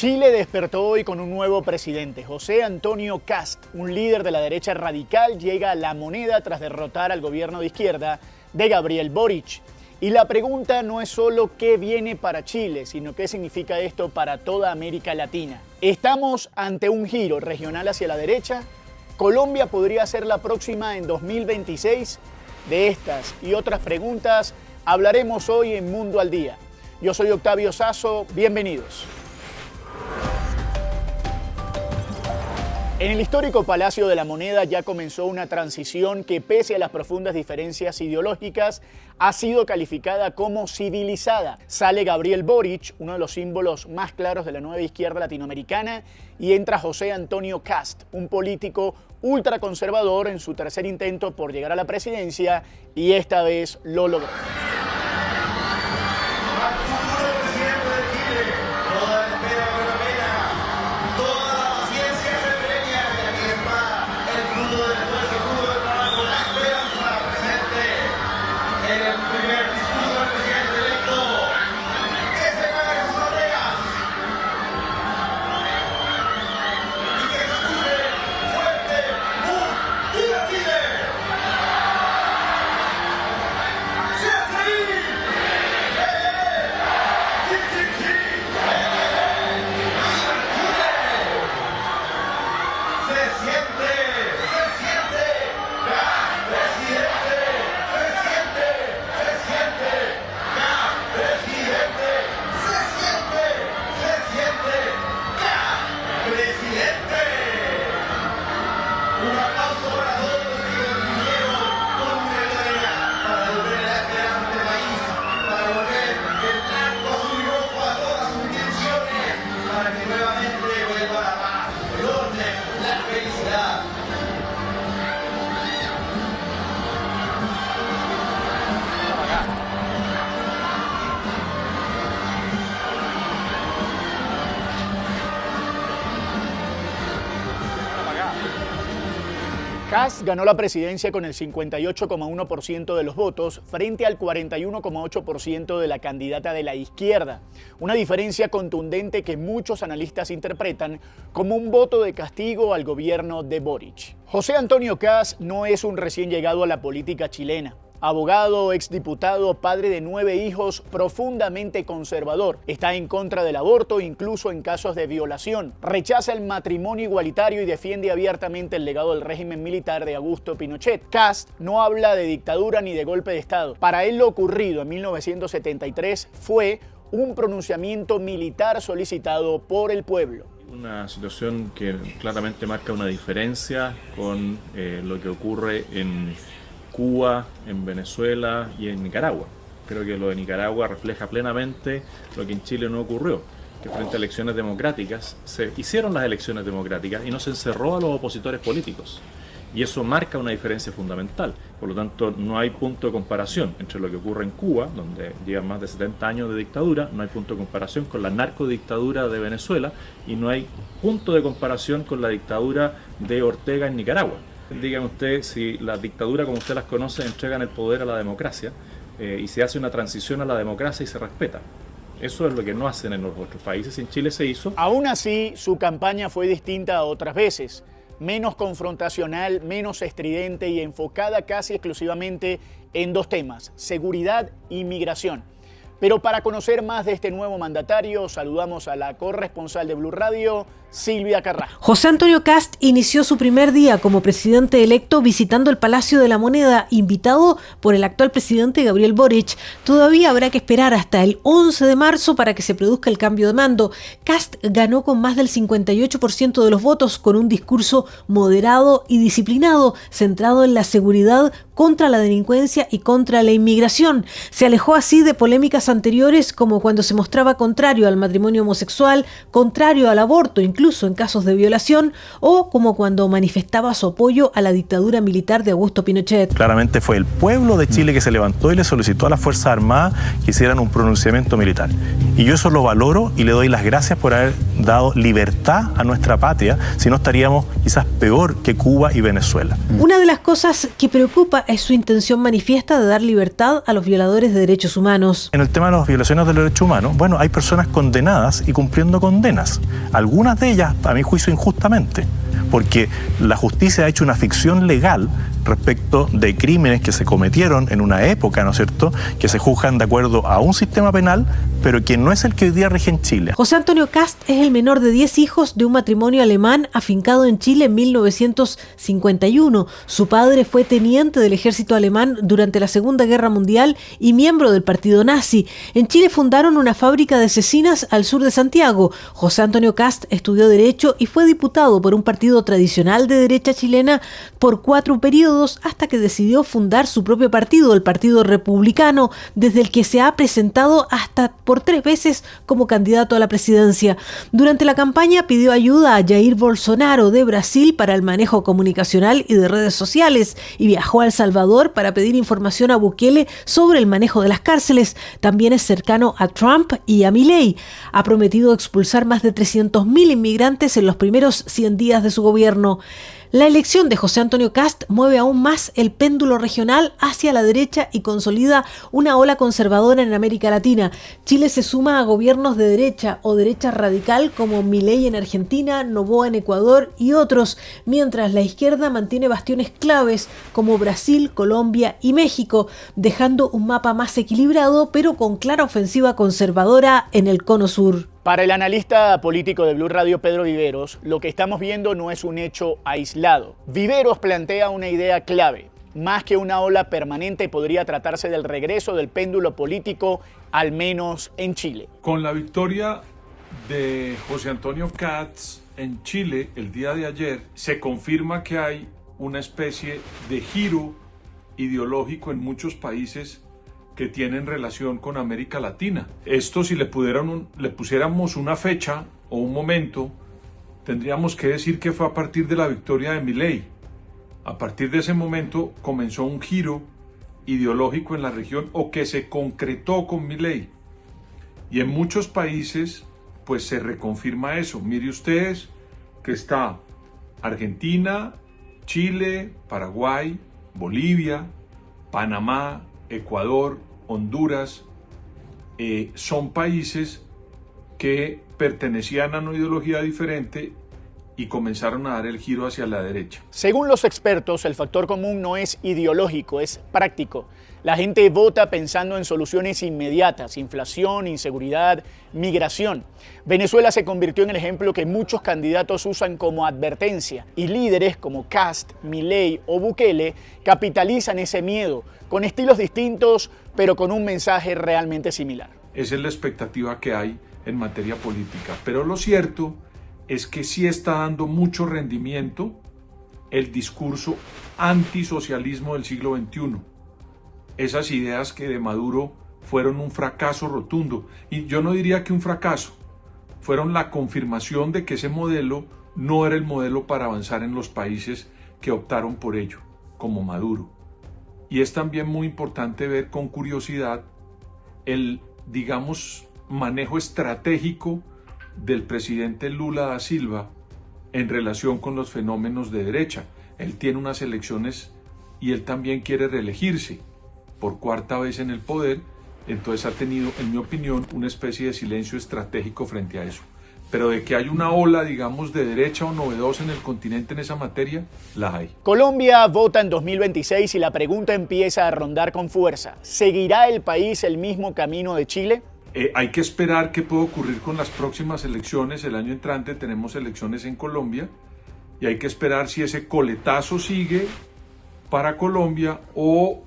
Chile despertó hoy con un nuevo presidente. José Antonio Kast, un líder de la derecha radical, llega a La Moneda tras derrotar al gobierno de izquierda de Gabriel Boric. Y la pregunta no es solo qué viene para Chile, sino qué significa esto para toda América Latina. ¿Estamos ante un giro regional hacia la derecha? ¿Colombia podría ser la próxima en 2026? De estas y otras preguntas hablaremos hoy en Mundo al Día. Yo soy Octavio Sazo, bienvenidos. En el histórico Palacio de la Moneda ya comenzó una transición que, pese a las profundas diferencias ideológicas, ha sido calificada como civilizada. Sale Gabriel Boric, uno de los símbolos más claros de la nueva izquierda latinoamericana, y entra José Antonio Kast, un político ultraconservador en su tercer intento por llegar a la presidencia, y esta vez lo logró. Kast ganó la presidencia con el 58,1% de los votos frente al 41,8% de la candidata de la izquierda. Una diferencia contundente que muchos analistas interpretan como un voto de castigo al gobierno de Boric. José Antonio Kast no es un recién llegado a la política chilena. Abogado, exdiputado, padre de 9 hijos, profundamente conservador. Está en contra del aborto, incluso en casos de violación. Rechaza el matrimonio igualitario y defiende abiertamente el legado del régimen militar de Augusto Pinochet. Kast no habla de dictadura ni de golpe de Estado. Para él lo ocurrido en 1973 fue un pronunciamiento militar solicitado por el pueblo. Una situación que claramente marca una diferencia con lo que ocurre en Cuba, en Venezuela y en Nicaragua. Creo que lo de Nicaragua refleja plenamente lo que en Chile no ocurrió, que frente a elecciones democráticas se hicieron las elecciones democráticas y no se encerró a los opositores políticos. Y eso marca una diferencia fundamental. Por lo tanto, no hay punto de comparación entre lo que ocurre en Cuba, donde llevan más de 70 años de dictadura, no hay punto de comparación con la narcodictadura de Venezuela y no hay punto de comparación con la dictadura de Ortega en Nicaragua. Dígame usted si la dictadura, como usted las conoce, entregan el poder a la democracia y se hace una transición a la democracia y se respeta. Eso es lo que no hacen en los otros países. En Chile se hizo. Aún así, su campaña fue distinta a otras veces. Menos confrontacional, menos estridente y enfocada casi exclusivamente en 2 temas: seguridad y migración. Pero para conocer más de este nuevo mandatario, saludamos a la corresponsal de Blue Radio, Silvia Carrasco. José Antonio Kast inició su primer día como presidente electo visitando el Palacio de la Moneda, invitado por el actual presidente Gabriel Boric. Todavía habrá que esperar hasta el 11 de marzo para que se produzca el cambio de mando. Kast ganó con más del 58% de los votos, con un discurso moderado y disciplinado, centrado en la seguridad, contra la delincuencia y contra la inmigración. Se alejó así de polémicas anteriores, como cuando se mostraba contrario al matrimonio homosexual, contrario al aborto, incluso en casos de violación, o como cuando manifestaba su apoyo a la dictadura militar de Augusto Pinochet. Claramente fue el pueblo de Chile que se levantó y le solicitó a las Fuerzas Armadas que hicieran un pronunciamiento militar. Y yo eso lo valoro y le doy las gracias por haber dado libertad a nuestra patria, si no estaríamos quizás peor que Cuba y Venezuela. Una de las cosas que preocupa es su intención manifiesta de dar libertad a los violadores de derechos humanos. En el tema tema de las violaciones de los derechos humanos, bueno, hay personas condenadas y cumpliendo condenas. Algunas de ellas, a mi juicio, injustamente, porque la justicia ha hecho una ficción legal respecto de crímenes que se cometieron en una época, ¿no es cierto?, que se juzgan de acuerdo a un sistema penal, pero que no es el que hoy día rige en Chile. José Antonio Kast es el menor de 10 hijos de un matrimonio alemán afincado en Chile en 1951. Su padre fue teniente del ejército alemán durante la Segunda Guerra Mundial y miembro del partido nazi. En Chile fundaron una fábrica de cecinas al sur de Santiago. José Antonio Kast estudió Derecho y fue diputado por un partido tradicional de derecha chilena por 4 periodos hasta que decidió fundar su propio partido, el Partido Republicano, desde el que se ha presentado hasta por 3 veces como candidato a la presidencia. Durante la campaña pidió ayuda a Jair Bolsonaro de Brasil para el manejo comunicacional y de redes sociales y viajó a El Salvador para pedir información a Bukele sobre el manejo de las cárceles. También es cercano a Trump y a Milei. Ha prometido expulsar más de 300.000 inmigrantes en los primeros 100 días de su gobierno. La elección de José Antonio Kast mueve aún más el péndulo regional hacia la derecha y consolida una ola conservadora en América Latina. Chile se suma a gobiernos de derecha o derecha radical como Milei en Argentina, Noboa en Ecuador y otros, mientras la izquierda mantiene bastiones claves como Brasil, Colombia y México, dejando un mapa más equilibrado pero con clara ofensiva conservadora en el cono sur. Para el analista político de Blue Radio, Pedro Viveros, lo que estamos viendo no es un hecho aislado. Viveros plantea una idea clave. Más que una ola permanente, podría tratarse del regreso del péndulo político, al menos en Chile. Con la victoria de José Antonio Kast en Chile el día de ayer, se confirma que hay una especie de giro ideológico en muchos países que tienen relación con América Latina. Esto, si le pusiéramos una fecha o un momento, tendríamos que decir que fue a partir de la victoria de Milei. A partir de ese momento comenzó un giro ideológico en la región, o que se concretó con Milei. Y en muchos países pues se reconfirma eso. Mire ustedes que está Argentina, Chile, Paraguay, Bolivia, Panamá, Ecuador, Honduras, son países que pertenecían a una ideología diferente y comenzaron a dar el giro hacia la derecha. Según los expertos, el factor común no es ideológico, es práctico. La gente vota pensando en soluciones inmediatas: inflación, inseguridad, migración. Venezuela se convirtió en el ejemplo que muchos candidatos usan como advertencia, y líderes como Kast, Milei o Bukele capitalizan ese miedo con estilos distintos, pero con un mensaje realmente similar. Esa es la expectativa que hay en materia política, pero lo cierto es que sí está dando mucho rendimiento el discurso antisocialismo del siglo XXI. Esas ideas que de Maduro fueron un fracaso rotundo, y yo no diría que un fracaso, fueron la confirmación de que ese modelo no era el modelo para avanzar en los países que optaron por ello, como Maduro. Y es también muy importante ver con curiosidad el, digamos, manejo estratégico del presidente Lula da Silva en relación con los fenómenos de derecha. Él tiene unas elecciones y él también quiere reelegirse por 4ª vez en el poder, entonces ha tenido, en mi opinión, una especie de silencio estratégico frente a eso. Pero de que hay una ola, digamos, de derecha o novedosa en el continente en esa materia, la hay. Colombia vota en 2026 y la pregunta empieza a rondar con fuerza. ¿Seguirá el país el mismo camino de Chile? Hay que esperar qué puede ocurrir con las próximas elecciones. El año entrante tenemos elecciones en Colombia y hay que esperar si ese coletazo sigue para Colombia o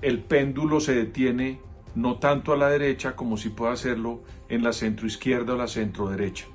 el péndulo se detiene no tanto a la derecha como si puede hacerlo en la centroizquierda o la centroderecha.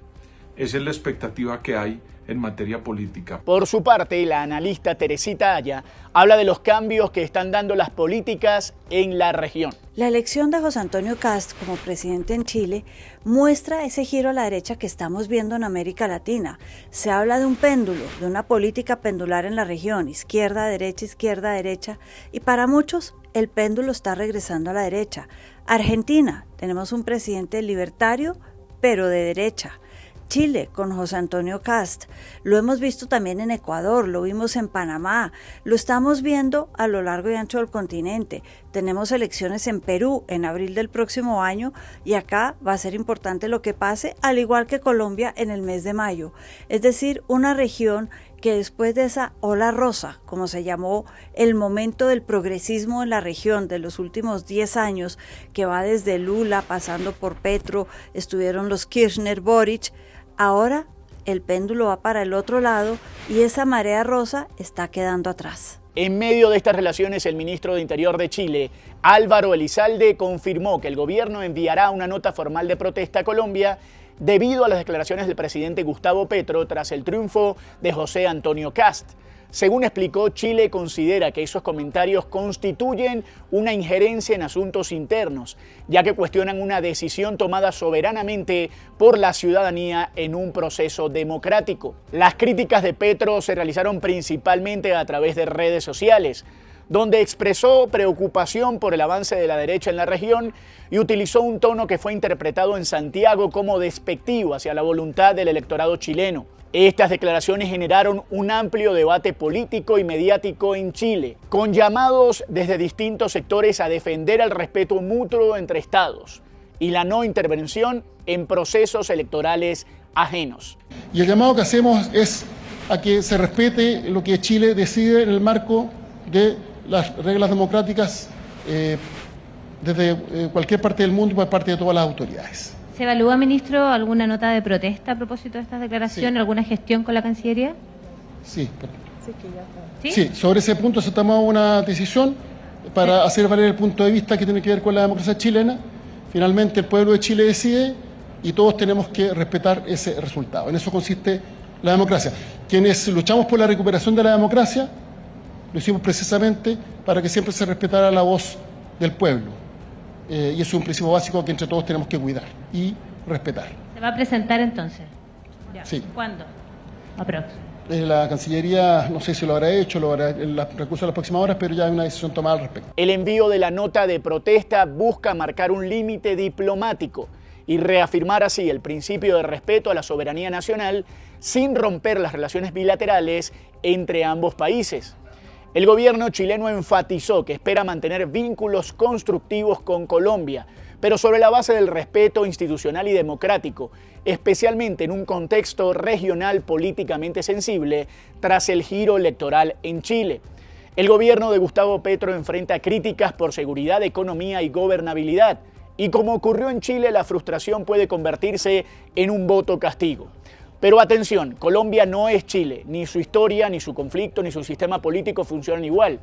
Esa es la expectativa que hay en materia política. Por su parte, la analista Teresita Aya habla de los cambios que están dando las políticas en la región. La elección de José Antonio Kast como presidente en Chile muestra ese giro a la derecha que estamos viendo en América Latina. Se habla de un péndulo, de una política pendular en la región, izquierda, derecha, y para muchos el péndulo está regresando a la derecha. Argentina, tenemos un presidente libertario, pero de derecha. Chile con José Antonio Kast, lo hemos visto también en Ecuador, lo vimos en Panamá, lo estamos viendo a lo largo y ancho del continente. Tenemos elecciones en Perú en abril del próximo año y acá va a ser importante lo que pase, al igual que Colombia en el mes de mayo. Es decir, una región que después de esa ola rosa, como se llamó el momento del progresismo en la región de los últimos 10 años, que va desde Lula pasando por Petro, estuvieron los Kirchner, Boric, ahora el péndulo va para el otro lado y esa marea rosa está quedando atrás. En medio de estas relaciones, el ministro de Interior de Chile, Álvaro Elizalde, confirmó que el gobierno enviará una nota formal de protesta a Colombia debido a las declaraciones del presidente Gustavo Petro tras el triunfo de José Antonio Kast. Según explicó, Chile considera que esos comentarios constituyen una injerencia en asuntos internos, ya que cuestionan una decisión tomada soberanamente por la ciudadanía en un proceso democrático. Las críticas de Petro se realizaron principalmente a través de redes sociales, donde expresó preocupación por el avance de la derecha en la región y utilizó un tono que fue interpretado en Santiago como despectivo hacia la voluntad del electorado chileno. Estas declaraciones generaron un amplio debate político y mediático en Chile, con llamados desde distintos sectores a defender el respeto mutuo entre estados y la no intervención en procesos electorales ajenos. Y el llamado que hacemos es a que se respete lo que Chile decide en el marco de las reglas democráticas desde cualquier parte del mundo y por parte de todas las autoridades. ¿Se evalúa, ministro, alguna nota de protesta a propósito de estas declaraciones, Sí. alguna gestión con la Cancillería? Sí. ¿Sí? Sí, sobre ese punto se tomó una decisión para hacer valer el punto de vista que tiene que ver con la democracia chilena. Finalmente el pueblo de Chile decide y todos tenemos que respetar ese resultado. En eso consiste la democracia. Quienes luchamos por la recuperación de la democracia, lo hicimos precisamente para que siempre se respetara la voz del pueblo. Y eso es un principio básico que entre todos tenemos que cuidar y respetar. ¿Se va a presentar entonces? Ya. Sí. ¿Cuándo? Aprox. La Cancillería, no sé si lo habrá hecho, lo hará en el recurso de las próximas horas, pero ya hay una decisión tomada al respecto. El envío de la nota de protesta busca marcar un límite diplomático y reafirmar así el principio de respeto a la soberanía nacional sin romper las relaciones bilaterales entre ambos países. El gobierno chileno enfatizó que espera mantener vínculos constructivos con Colombia, pero sobre la base del respeto institucional y democrático, especialmente en un contexto regional políticamente sensible tras el giro electoral en Chile. El gobierno de Gustavo Petro enfrenta críticas por seguridad, economía y gobernabilidad, y como ocurrió en Chile, la frustración puede convertirse en un voto castigo. Pero atención, Colombia no es Chile, ni su historia, ni su conflicto, ni su sistema político funcionan igual.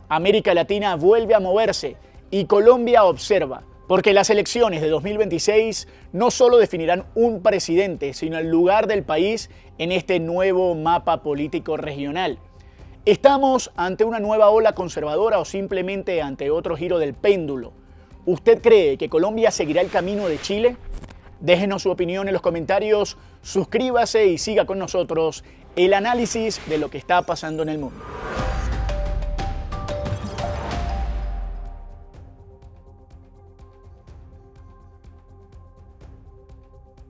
América Latina vuelve a moverse y Colombia observa, porque las elecciones de 2026 no solo definirán un presidente, sino el lugar del país en este nuevo mapa político regional. ¿Estamos ante una nueva ola conservadora o simplemente ante otro giro del péndulo? ¿Usted cree que Colombia seguirá el camino de Chile? Déjenos su opinión en los comentarios, suscríbase y siga con nosotros el análisis de lo que está pasando en el mundo.